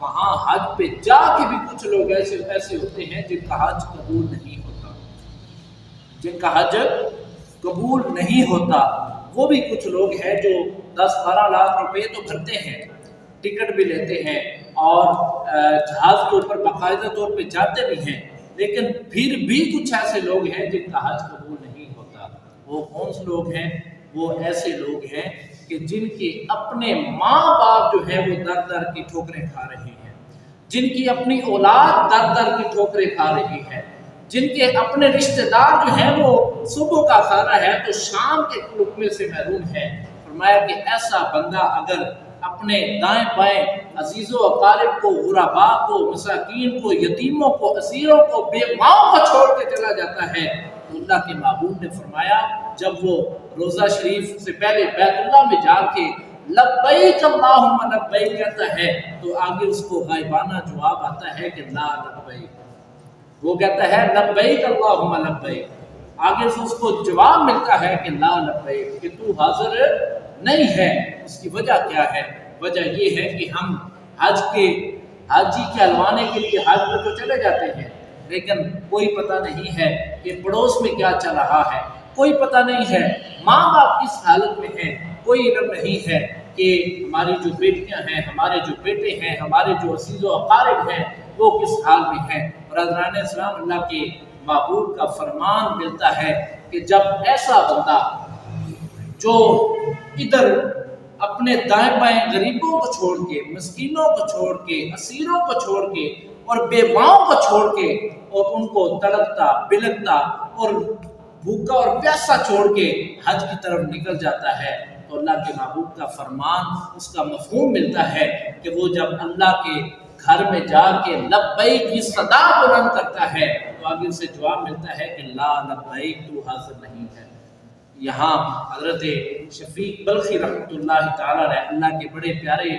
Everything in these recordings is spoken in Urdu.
وہاں حج پہ جا کے بھی کچھ لوگ ایسے ہوتے ہیں جن کا حج قبول نہیں ہوتا، جن کا حج قبول نہیں ہوتا۔ وہ بھی کچھ لوگ ہیں جو 10-12 لاکھ روپے تو بھرتے ہیں، ٹکٹ بھی لیتے ہیں اور جہاز کے اوپر باقاعدہ طور پہ جاتے بھی ہیں، لیکن پھر بھی کچھ ایسے لوگ ہیں جن کا حج قبول نہیں ہوتا۔ وہ کون سے لوگ ہیں؟ وہ ایسے لوگ ہیں کہ جن کے اپنے ماں باپ جو ہے وہ در در کی ٹھوکریں کھا رہے ہیں، جن کی اپنی اولاد در در کی ٹھوکریں کھا رہی ہے، جن کے اپنے رشتہ دار جو ہیں وہ صبح کا کھانا ہے تو شام کے لقمے سے محروم ہے۔ فرمایا کہ ایسا بندہ اگر اپنے دائیں بائیں عزیز و اقارب کو، غربا کو، مساکین کو، یتیموں کو، اسیروں کو، بیواؤں کو چھوڑ کے چلا جاتا ہے تو اللہ کے محبوب نے فرمایا جب وہ روزہ شریف سے پہلے بیت اللہ میں جا کے لبیک اللہم لبیک کہتا ہے تو آگے اس کو غائبانہ جواب آتا ہے کہ لا لبیک۔ وہ کہتا ہے لبیک اللہم لبیک، آگے سے اس کو جواب ملتا ہے کہ لا لبیک، کہ تو حاضر نہیں ہے۔ اس کی وجہ کیا ہے؟ وجہ یہ ہے کہ ہم حاجی کے حلوانے کے لیے حج میں تو چلے جاتے ہیں، لیکن کوئی پتہ نہیں ہے کہ پڑوس میں کیا چل رہا ہے، کوئی پتہ نہیں ہے ماں باپ کس حالت میں ہیں، کوئی علم نہیں ہے کہ ہماری جو بیٹیاں ہیں، ہمارے جو بیٹے ہیں، ہمارے جو عزیز و اقارب ہیں وہ کس حال میں ہیں۔ برادران اسلام، اللہ کے محبوب کا فرمان ملتا ہے کہ جب ایسا بندہ جو ادھر اپنے دائیں بائیں غریبوں کو چھوڑ کے، مسکینوں کو چھوڑ کے، اسیروں کو چھوڑ کے اور بیواؤں کو چھوڑ کے اور ان کو تڑپتا بلکتا اور بھوکا اور پیاسا چھوڑ کے حج کی طرف نکل جاتا ہے تو اللہ کے محبوب کا فرمان، اس کا مفہوم ملتا ہے کہ وہ جب اللہ کے گھر میں جا کے لبیک کی صدا بلند کرتا ہے تو آگے سے جواب ملتا ہے کہ لا لبیک، تو حاضر نہیں ہے۔ یہاں حضرت شفیق بلخی رحمۃ اللہ تعالیٰ علیہ، اللہ کے بڑے پیارے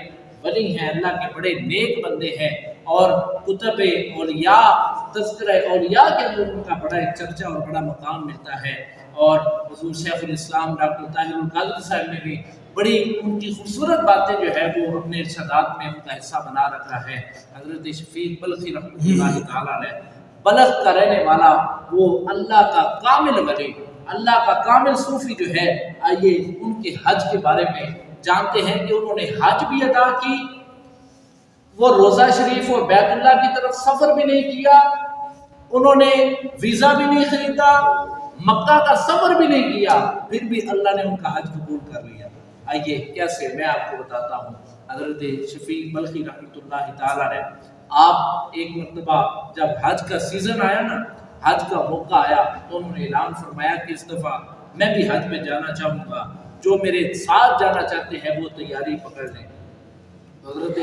ولی ہیں، اللہ کے بڑے نیک بندے ہیں اور کتب اولیاء، تذکرہ اولیاء کے اندر ان کا بڑا ایک چرچا اور بڑا مقام ملتا ہے، اور حضور شیخ الاسلام ڈاکٹر طاہر القادری صاحب نے بھی بڑی ان کی خوبصورت باتیں جو ہے وہ اپنے ارشادات میں ان کا حصہ بنا رکھا ہے۔ حضرت شفیق بلخی رحمۃ اللہ تعالیٰ علیہ، بلخ کا رہنے والا، وہ اللہ کا کامل ولی، اللہ کا کامل صوفی جو ہے، آئیے ان کے حج کے بارے میں جانتے ہیں کہ انہوں نے حج بھی ادا کی، وہ روزہ شریف اور بیت اللہ کی طرف سفر بھی نہیں کیا، انہوں نے ویزا بھی نہیں خریدا، مکہ کا سفر بھی نہیں کیا، پھر بھی اللہ نے ان کا حج قبول کر لیا۔ آئیے کیسے، میں آپ کو بتاتا ہوں۔ حضرت شفیق بلخی رحمۃ اللہ تعالیٰ علیہ، آپ ایک مرتبہ جب حج کا سیزن آیا نا، حج کا موقع آیا تو انہوں نے اعلان فرمایا کہ اس دفعہ میں بھی حج پہ جانا چاہوں گا، جو میرے ساتھ جانا چاہتے ہیں وہ تیاری پکڑ لیں۔ حضرت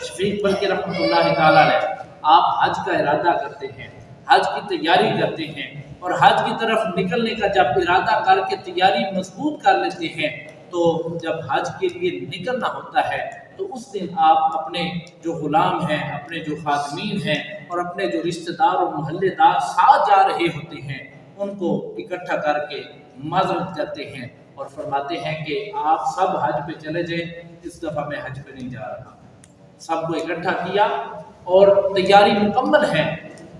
شفیق بلخی رحمۃ اللہ تعالیٰ علیہ، آپ حج کا ارادہ کرتے ہیں، حج کی تیاری کرتے ہیں، اور حج کی طرف نکلنے کا جب ارادہ کر کے تیاری مضبوط کر لیتے ہیں تو جب حج کے لیے نکلنا ہوتا ہے تو اس دن آپ اپنے جو غلام ہیں، اپنے جو خادمین ہیں اور اپنے جو رشتہ دار اور محلے دار ساتھ جا رہے ہوتے ہیں ان کو اکٹھا کر کے معذرت کرتے ہیں اور فرماتے ہیں کہ آپ سب حج پہ چلے جائیں، اس دفعہ میں حج پہ نہیں جا رہا۔ سب کو اکٹھا کیا اور تیاری مکمل ہے۔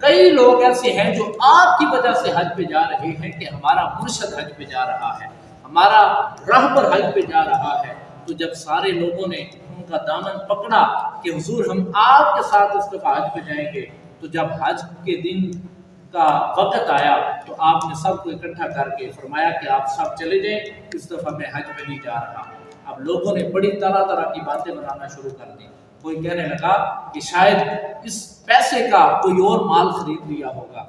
کئی لوگ ایسے ہیں جو آپ کی وجہ سے حج پہ جا رہے ہیں کہ ہمارا مرشد حج پہ جا رہا ہے، ہمارا رہبر حج پہ جا رہا ہے۔ تو جب سارے لوگوں نے ان کا دامن پکڑا کہ حضور ہم آپ کے ساتھ اس دفعہ حج پہ جائیں گے، تو جب حج کے دن کا وقت آیا تو آپ نے سب کو اکٹھا کر کے فرمایا کہ آپ سب چلے جائیں، اس دفعہ میں حج پہ نہیں جا رہا۔ اب لوگوں نے بڑی طرح طرح کی باتیں بنانا شروع کر دی۔ کوئی کہنے لگا کہ شاید اس پیسے کا کوئی اور مال خرید لیا ہوگا،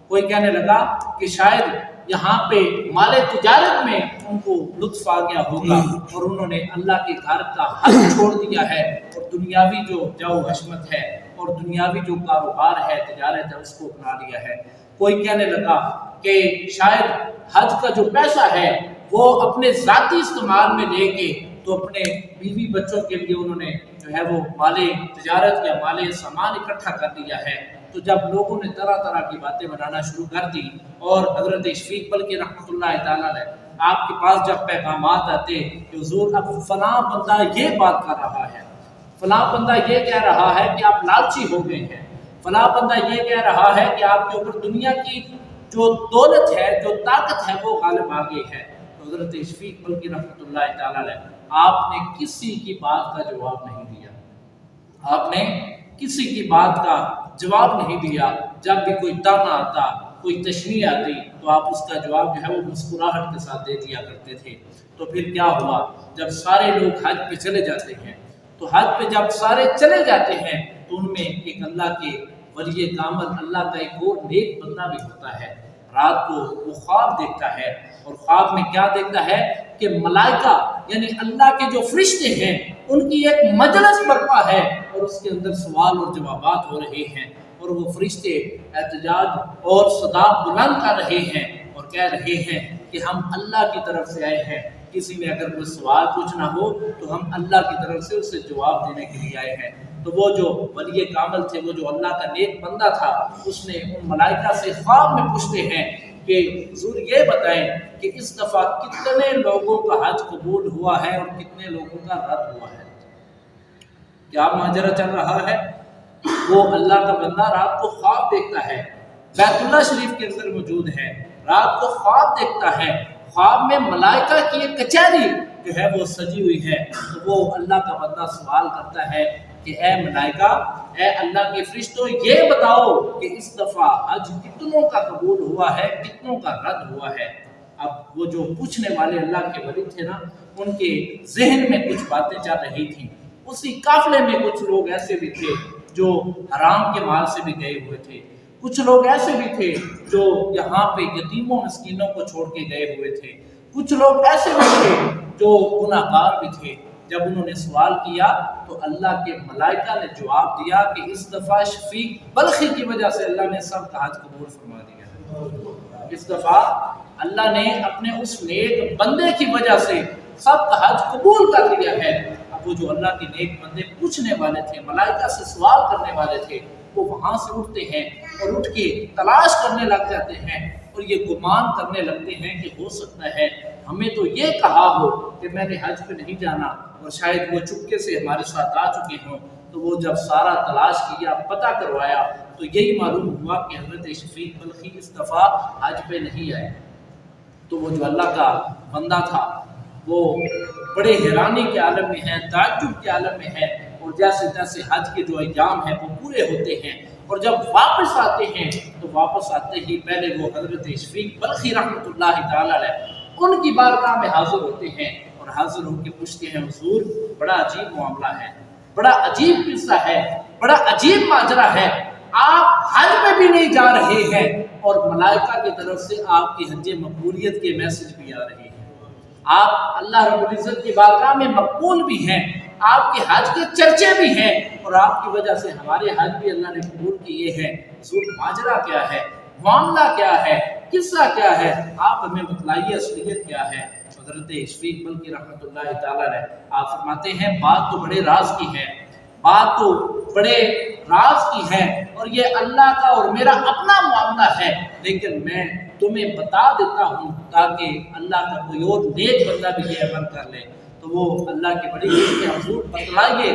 کوئی کہنے لگا کہ شاید یہاں پہ مال تجارت میں ان کو لطف آ گیا ہوگا اور انہوں نے اللہ کے گھر کا حق چھوڑ دیا ہے اور دنیاوی جو جاؤ حشمت ہے اور دنیاوی جو کاروبار ہے، تجارت ہے، اس کو اپنا لیا ہے۔ کوئی کہنے لگا کہ شاید حج کا جو پیسہ ہے وہ اپنے ذاتی استعمال میں لے کے تو اپنے بیوی بچوں کے لیے انہوں نے جو ہے وہ مال تجارت یا مال سامان اکٹھا کر دیا ہے۔ تو جب لوگوں نے طرح طرح کی باتیں بنانا شروع کر دی اور حضرت شفیق بلخی رحمۃ اللہ تعالیٰ علیہ آپ کے پاس جب پیغامات آتے کہ حضور اب فلاں بندہ یہ بات کر رہا ہے، فلاں بندہ یہ کہہ رہا ہے کہ آپ لالچی ہو گئے ہیں، فلاں بندہ یہ کہہ رہا ہے کہ آپ کے اوپر دنیا کی جو دولت ہے، جو طاقت ہے وہ غالب آ گئی ہے۔ تو حضرت شفیق ملکی رحمۃ اللہ تعالیٰ علیہ آپ نے کسی کی بات کا جواب نہیں دیا، آپ نے کسی کی بات کا جواب نہیں دیا۔ جب بھی کوئی تانا آتا، کوئی تشریح آتی تو آپ اس کا جواب جو ہے وہ مسکراہٹ کے ساتھ دے دیا کرتے تھے۔ تو پھر کیا ہوا، جب سارے لوگ حج پہ چلے جاتے ہیں تو حج پہ جب سارے چلے جاتے ہیں تو ان میں ایک اللہ کے ولی کامل، اللہ کا ایک اور نیک بندہ بھی ہوتا ہے۔ رات کو وہ خواب دیکھتا ہے، اور خواب میں کیا دیکھتا ہے کہ ملائکہ یعنی اللہ کے جو فرشتے ہیں ان کی ایک مجلس برپا ہے، اور اس کے اندر سوال اور جوابات ہو رہے ہیں، اور وہ فرشتے احتجاج اور صدا بلند کر رہے ہیں اور کہہ رہے ہیں کہ ہم اللہ کی طرف سے آئے ہیں، کسی نے اگر کوئی سوال پوچھنا ہو تو ہم اللہ کی طرف سے اسے جواب دینے کے لیے آئے ہیں۔ تو وہ جو ولی کامل تھے، وہ جو اللہ کا نیک بندہ تھا، اس نے ان ملائکہ سے خواب میں پوچھتے ہیں کہ حضور یہ بتائیں کہ اس دفعہ کتنے لوگوں کا حج قبول ہوا ہے اور کتنے لوگوں کا رد ہوا ہے؟ کیا ماجرا چل رہا ہے؟ وہ اللہ کا بندہ رات کو خواب دیکھتا ہے، بیت اللہ شریف کے اندر موجود ہے، رات کو خواب دیکھتا ہے، خواب میں ملائکہ کی ایک کچہری جو ہے وہ سجی ہوئی ہے۔ تو وہ اللہ کا بندہ سوال کرتا ہے کہ اے ملائکہ، اے اللہ کے فرشتوں، یہ بتاؤ کہ اس دفعہ حج کتنوں کا قبول ہوا ہے، کتنوں کا رد ہوا ہے؟ اب وہ جو پوچھنے والے اللہ کے ولی تھے نا، ان کے ذہن میں کچھ باتیں چل رہی تھیں۔ اسی قافلے میں کچھ لوگ ایسے بھی تھے جو حرام کے مال سے بھی گئے ہوئے تھے، کچھ لوگ ایسے بھی تھے جو یہاں پہ یتیموں مسکینوں کو چھوڑ کے گئے ہوئے تھے، کچھ لوگ ایسے بھی تھے جو گناہ گار بھی تھے۔ جب انہوں نے سوال کیا تو اللہ کے ملائکہ نے جواب دیا کہ اس دفعہ شفیق بلخی کی وجہ سے اللہ نے سب کا حج قبول فرما دیا ہے۔ اس دفعہ اللہ نے اپنے اس نیک بندے کی وجہ سے سب کا حج قبول کر لیا ہے۔ اب وہ جو اللہ کے نیک بندے پوچھنے والے تھے، ملائکہ سے سوال کرنے والے تھے، وہ وہاں سے اٹھتے ہیں اور اٹھ کے تلاش کرنے لگ جاتے ہیں، اور یہ گمان کرنے لگتے ہیں کہ ہو سکتا ہے ہمیں تو یہ کہا ہو کہ میں نے حج پہ نہیں جانا، اور شاید وہ چپکے سے ہمارے ساتھ آ چکے ہوں۔ تو وہ جب سارا تلاش کیا، پتہ کروایا، تو یہی معلوم ہوا کہ حضرت شفیق بلخی اس دفعہ حج پہ نہیں آئے۔ تو وہ جو اللہ کا بندہ تھا وہ بڑے حیرانی کے عالم میں ہے، تعجب کے عالم میں ہے، اور جیسے تیسے حج کے جو ایام ہیں وہ پورے ہوتے ہیں، اور جب واپس آتے ہیں تو واپس آتے ہی پہلے وہ حضرت شفیق بلخی رحمۃ اللہ تعالی علیہ ان کی بارگاہ میں حاضر ہوتے ہیں، اور حاضر ہو کے پوچھتے ہیں حضور بڑا عجیب معاملہ ہے، بڑا عجیب قصہ ہے، بڑا عجیب ماجرا ہے، آپ حج پہ بھی نہیں جا رہے ہیں اور ملائکہ کی طرف سے آپ کی حج مقبولیت کے میسج بھی آ رہے ہیں، آپ اللہ رب العزت کی بارگاہ میں مقبول بھی ہیں، آپ کے حج کے چرچے بھی ہیں، اور آپ کی وجہ سے ہمارے حج بھی اللہ نے قبول کیے ہیں۔ حضور ماجرا کیا ہے، معاملہ کیا ہے، قصہ کیا ہے، آپ ہمیں بتلائیے، اصلیت کیا ہے؟ حضرت شفیق بلخی رحمۃ اللہ تعالیٰ علیہ آپ فرماتے ہیں بات تو بڑے راز کی ہے، بات تو بڑے راز کی ہے، اور یہ اللہ کا اور میرا اپنا معاملہ ہے، لیکن میں تمہیں بتا دیتا ہوں تاکہ اللہ کا کوئی اور نیک بندہ بھی یہ عمل کر لے۔ تو وہ اللہ کے بڑی کے حضور بتلائیے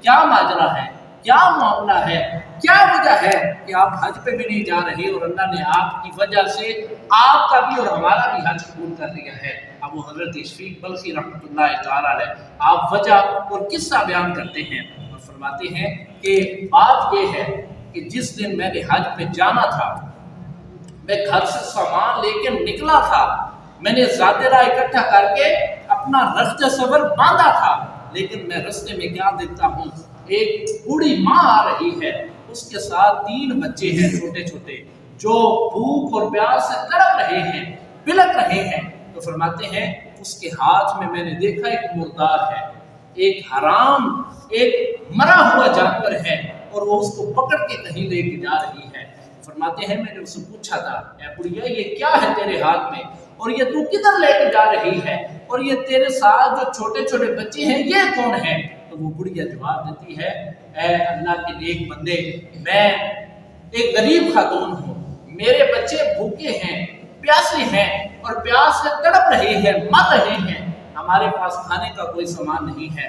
کیا ماجرا ہے، کیا معاملہ ہے، کیا وجہ ہے کہ آپ حج پہ بھی نہیں جا رہے اور اللہ نے آپ کی وجہ سے آپ کا بھی اور ہمارا بھی حج قبول کر لیا ہے؟ اب وہ حضرت شفیق بلخی رحمۃ اللہ تعالیٰ علیہ آپ وجہ اور قصہ بیان کرتے ہیں اور فرماتے ہیں کہ بات یہ ہے کہ جس دن میں نے حج پہ جانا تھا، میں گھر سے سامان لے کے نکلا تھا، میں نے ذاترہ اکٹھا کر کے اپنا رخت صبر باندھا تھا، لیکن میں رستے میں کیا دیکھتا ہوں، ایک بوڑھی ماں آ رہی ہے، اس کے ساتھ 3 بچے ہیں چھوٹے چھوٹے جو بھوک اور پیاس سے تڑپ رہے ہیں، بلک رہے ہیں۔ تو فرماتے ہیں اس کے ہاتھ میں نے دیکھا ایک مردار ہے، ایک حرام، ایک مرا ہوا جانور ہے، اور وہ اس کو پکڑ کے کہیں لے کے جا رہی ہے۔ فرماتے ہیں میں نے اس سے پوچھا تھا، اے بڑھیا یہ کیا ہے تیرے ہاتھ میں، اور یہ تو کدھر لے کے جا رہی ہے، اور یہ تیرے ساتھ جو چھوٹے چھوٹے بچے ہیں یہ کون ہیں؟ تو وہ بڑھیا جواب دیتی ہے، اے اللہ کے نیک بندے، میں ایک غریب خاتون ہوں، میرے بچے بھوکے ہیں، پیاسے ہیں، اور پیاس سے تڑپ رہے ہیں، مر رہے ہیں، ہمارے پاس کھانے کا کوئی سامان نہیں ہے،